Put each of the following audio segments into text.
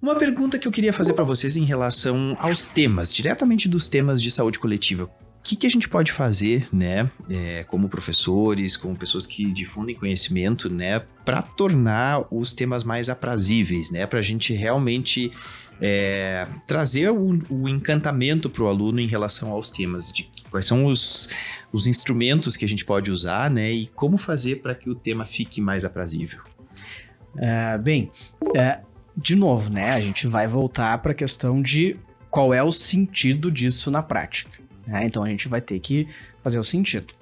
Uma pergunta que eu queria fazer para vocês em relação aos temas, diretamente dos temas de saúde coletiva. O que a gente pode fazer, né, como professores, como pessoas que difundem conhecimento, né, para tornar os temas mais aprazíveis, né, para a gente realmente trazer o encantamento para o aluno em relação aos temas, de quais são os instrumentos que a gente pode usar, né, e como fazer para que o tema fique mais aprazível. De novo, né, a gente vai voltar para a questão de qual é o sentido disso na prática. Então a gente vai ter que fazer o sentido.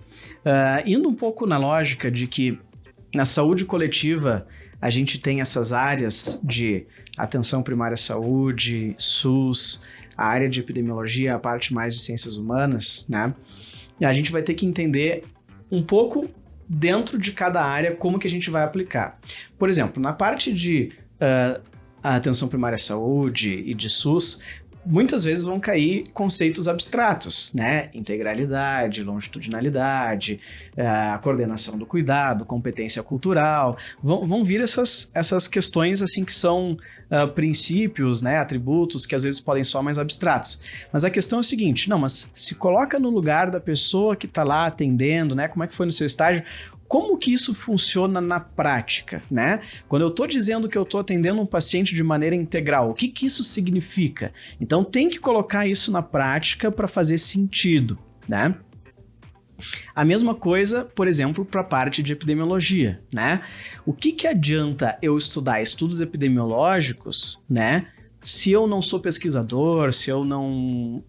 Indo um pouco na lógica de que na saúde coletiva a gente tem essas áreas de atenção primária à saúde, SUS, a área de epidemiologia, a parte mais de ciências humanas, né? E a gente vai ter que entender um pouco dentro de cada área como que a gente vai aplicar. Por exemplo, na parte de a atenção primária à saúde e de SUS, muitas vezes vão cair conceitos abstratos, né? Integralidade, longitudinalidade, a coordenação do cuidado, competência cultural. Vão vir essas questões assim que são princípios, né? Atributos que às vezes podem soar mais abstratos. Mas a questão é a seguinte, mas se coloca no lugar da pessoa que está lá atendendo, né? Como é que foi no seu estágio? Como que isso funciona na prática, né? Quando eu estou dizendo que eu estou atendendo um paciente de maneira integral, o que isso significa? Então, tem que colocar isso na prática para fazer sentido, né? A mesma coisa, por exemplo, para a parte de epidemiologia, né? O que adianta eu estudar estudos epidemiológicos, né? Se eu não sou pesquisador, se eu não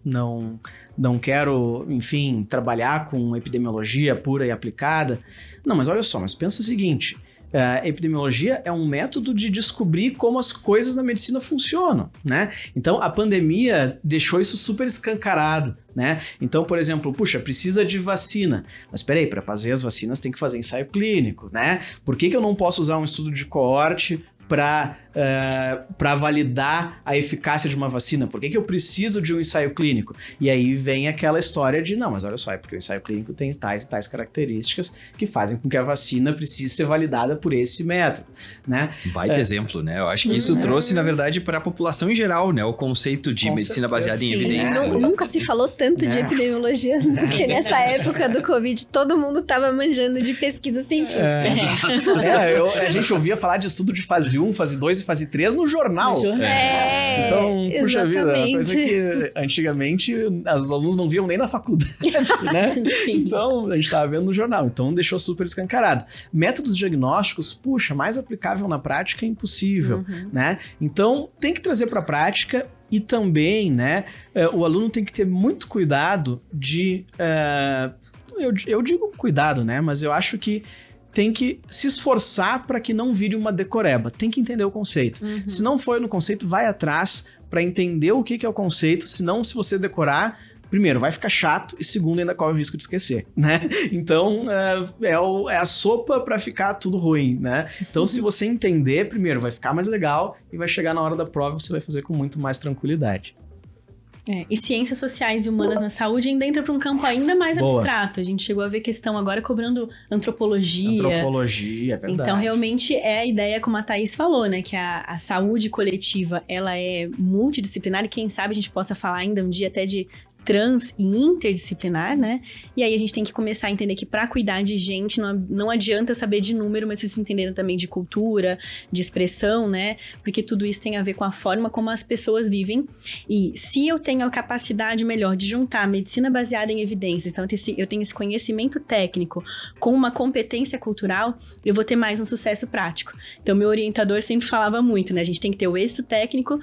quero, enfim, trabalhar com epidemiologia pura e aplicada. Não, mas olha só, mas pensa o seguinte, epidemiologia é um método de descobrir como as coisas na medicina funcionam, né? Então, a pandemia deixou isso super escancarado, né? Então, por exemplo, precisa de vacina. Mas peraí, para fazer as vacinas tem que fazer ensaio clínico, né? Por que eu não posso usar um estudo de coorte para validar a eficácia de uma vacina? Por que eu preciso de um ensaio clínico? E aí vem aquela história de, não, mas olha só, é porque o ensaio clínico tem tais e tais características que fazem com que a vacina precise ser validada por esse método, né? Baita exemplo, né? Eu acho que isso trouxe, na verdade, para a população em geral, né? O conceito de medicina baseada em evidência. Nunca se falou tanto de epidemiologia, porque nessa época do Covid, todo mundo estava manjando de pesquisa científica. A gente ouvia falar de estudo de fase 1, fase 2 e fase 3 no jornal. Então, puxa vida, uma coisa que antigamente os alunos não viam nem na faculdade, né? Então, a gente estava vendo no jornal. Então, deixou super escancarado. Métodos diagnósticos, mais aplicável na prática é impossível, né? Então, tem que trazer para a prática e também, né, o aluno tem que ter muito cuidado de... eu digo cuidado, né? Mas eu acho que tem que se esforçar para que não vire uma decoreba. Tem que entender o conceito. Se não for no conceito, vai atrás para entender o que é o conceito. Senão, se você decorar, primeiro, vai ficar chato e segundo, ainda corre o risco de esquecer, né? Então, é a sopa para ficar tudo ruim, né? Então, se você entender, primeiro, vai ficar mais legal e vai chegar na hora da prova, você vai fazer com muito mais tranquilidade. E ciências sociais e humanas na saúde ainda entra para um campo ainda mais abstrato. A gente chegou a ver questão agora cobrando antropologia. Antropologia, é verdade. Então, realmente, é a ideia, como a Thaís falou, né? Que a saúde coletiva, ela é multidisciplinar e quem sabe a gente possa falar ainda um dia até de trans e interdisciplinar, né? E aí a gente tem que começar a entender que para cuidar de gente não adianta saber de número, mas se entendendo também de cultura, de expressão, né? Porque tudo isso tem a ver com a forma como as pessoas vivem. E se eu tenho a capacidade melhor de juntar a medicina baseada em evidências, então eu tenho esse conhecimento técnico com uma competência cultural, eu vou ter mais um sucesso prático. Então, meu orientador sempre falava muito, né? A gente tem que ter o êxito técnico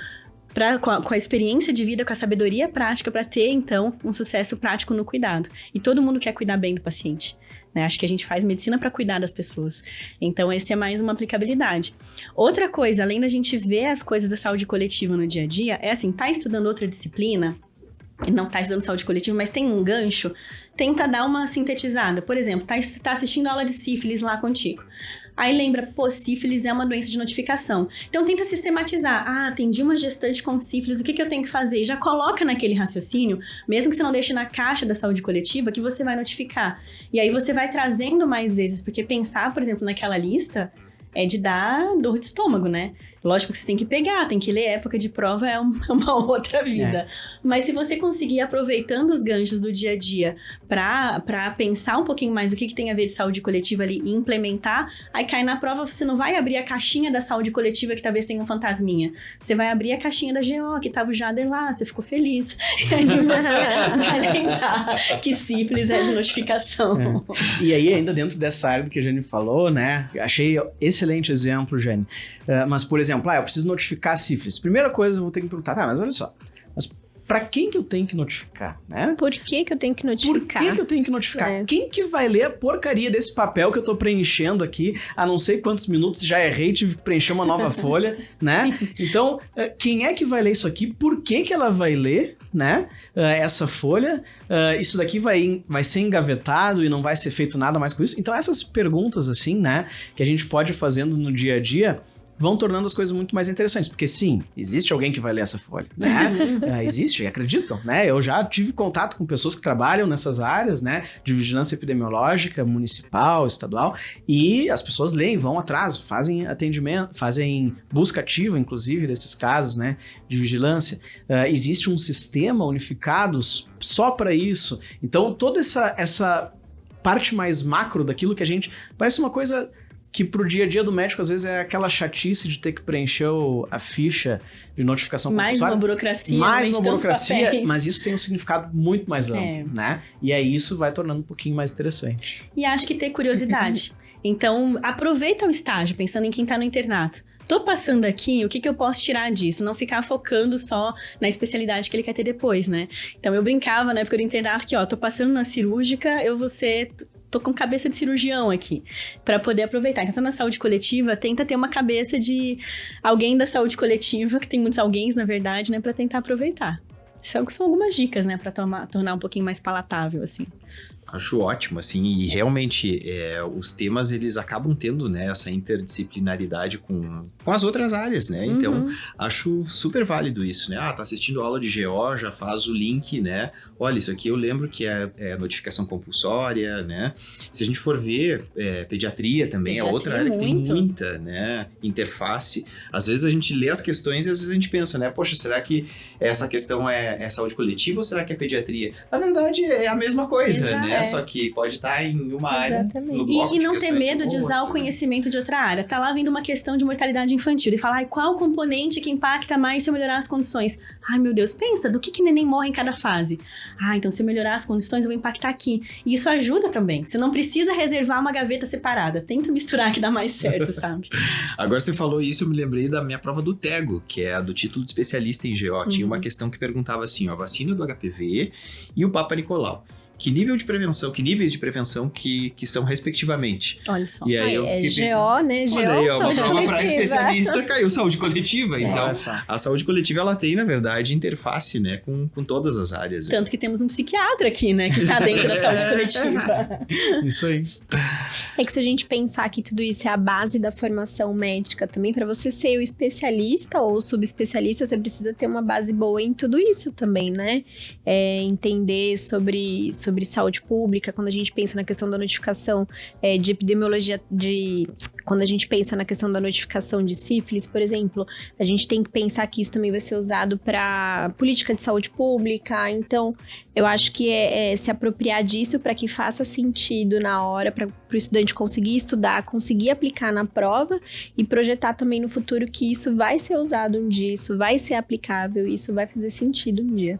com a experiência de vida, com a sabedoria prática para ter, então, um sucesso prático no cuidado. E todo mundo quer cuidar bem do paciente, né? Acho que a gente faz medicina para cuidar das pessoas. Então, esse é mais uma aplicabilidade. Outra coisa, além da gente ver as coisas da saúde coletiva no dia a dia, é assim, tá estudando outra disciplina, não tá estudando saúde coletiva, mas tem um gancho, tenta dar uma sintetizada. Por exemplo, tá assistindo aula de sífilis lá contigo. Aí lembra, sífilis é uma doença de notificação. Então tenta sistematizar. Atendi uma gestante com sífilis, o que eu tenho que fazer? E já coloca naquele raciocínio, mesmo que você não deixe na caixa da saúde coletiva, que você vai notificar. E aí você vai trazendo mais vezes, porque pensar, por exemplo, naquela lista é de dar dor de estômago, né? Lógico que você tem que pegar, tem que ler, época de prova é uma outra vida. Mas se você conseguir aproveitando os ganchos do dia a dia para pensar um pouquinho mais o que tem a ver de saúde coletiva ali e implementar, aí cai na prova, você não vai abrir a caixinha da saúde coletiva que talvez tenha um fantasminha. Você vai abrir a caixinha da GO, que tava o Jader lá, você ficou feliz. E aí você vai lembrar que sífilis é de notificação. E aí, ainda dentro dessa área do que a Jane falou, né? Achei excelente exemplo, Jane. Mas, por exemplo, eu preciso notificar a sífilis. Primeira coisa, eu vou ter que perguntar, mas olha só. Mas pra quem que eu tenho que notificar, né? Por que que eu tenho que notificar? Por que eu tenho que notificar? Quem que vai ler a porcaria desse papel que eu tô preenchendo aqui há não sei quantos minutos, já errei, tive que preencher uma nova folha, né? Então, quem é que vai ler isso aqui? Por que que ela vai ler, né? Essa folha? Isso daqui vai ser engavetado e não vai ser feito nada mais com isso? Então, essas perguntas, assim, né? Que a gente pode ir fazendo no dia a dia, vão tornando as coisas muito mais interessantes, porque sim, existe alguém que vai ler essa folha, né? Existe, acreditam, né? Eu já tive contato com pessoas que trabalham nessas áreas, né? De vigilância epidemiológica, municipal, estadual, e as pessoas leem, vão atrás, fazem atendimento, fazem busca ativa, inclusive, desses casos, né? De vigilância. Existe um sistema unificado só para isso. Então, toda essa parte mais macro daquilo que a gente... Parece uma coisa... que pro dia a dia do médico, às vezes, é aquela chatice de ter que preencher a ficha de notificação compulsória. Mais uma burocracia. Mais uma burocracia, mas isso tem um significado muito mais amplo, né? E aí isso vai tornando um pouquinho mais interessante. E acho que ter curiosidade. Então, aproveita o estágio, pensando em quem tá no internato. Tô passando aqui, o que eu posso tirar disso? Não ficar focando só na especialidade que ele quer ter depois, né? Então, eu brincava na época do internato que, tô passando na cirúrgica, eu vou ser... Tô com cabeça de cirurgião aqui, para poder aproveitar. Então, na saúde coletiva, tenta ter uma cabeça de alguém da saúde coletiva, que tem muitos alguéms, na verdade, né, para tentar aproveitar. São algumas dicas, né, para tornar um pouquinho mais palatável, assim. Acho ótimo, assim, e realmente os temas, eles acabam tendo, né, essa interdisciplinaridade com as outras áreas, né? Então, acho super válido isso, né? Tá assistindo aula de GO, já faz o link, né? Olha, isso aqui eu lembro que é notificação compulsória, né? Se a gente for ver, pediatria também é outra área que tem muita, né, interface. Às vezes a gente lê as questões e às vezes a gente pensa, né? Poxa, será que essa questão é saúde coletiva ou será que é pediatria? Na verdade, é a mesma coisa, Exato. né? Só que pode estar em uma área. No E não ter medo de usar o conhecimento de outra área. Tá lá vindo uma questão de mortalidade infantil e falar, qual componente que impacta mais se eu melhorar as condições? Ai, meu Deus, pensa, do que neném morre em cada fase? Então se eu melhorar as condições, eu vou impactar aqui. E isso ajuda também. Você não precisa reservar uma gaveta separada. Tenta misturar que dá mais certo, sabe? Agora você falou isso, eu me lembrei da minha prova do TEGO, que é a do título de especialista em GO. Tinha uma questão que perguntava assim, a vacina do HPV e o Papa Nicolau. Que níveis de prevenção que são respectivamente. Olha só. E aí eu fiquei pensando, GO, né? GO, olha aí, uma prova coletiva. para especialista caiu saúde coletiva. Então, Nossa. a saúde coletiva, ela tem, na verdade, interface, né, com todas as áreas. Tanto que temos um psiquiatra aqui, né, que está dentro da saúde coletiva. Isso aí. É que se a gente pensar que tudo isso é a base da formação médica também, para você ser o especialista ou o subespecialista, você precisa ter uma base boa em tudo isso também, né? Entender sobre saúde pública, quando a gente pensa na questão da notificação de epidemiologia, quando a gente pensa na questão da notificação de sífilis, por exemplo, a gente tem que pensar que isso também vai ser usado para política de saúde pública. Então, eu acho que é se apropriar disso para que faça sentido na hora, para o estudante conseguir estudar, conseguir aplicar na prova e projetar também no futuro que isso vai ser usado um dia, isso vai ser aplicável, isso vai fazer sentido um dia.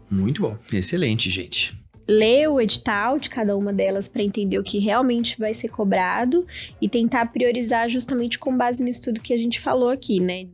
Muito bom. Excelente, gente. Ler o edital de cada uma delas para entender o que realmente vai ser cobrado e tentar priorizar justamente com base nisso tudo que a gente falou aqui, né?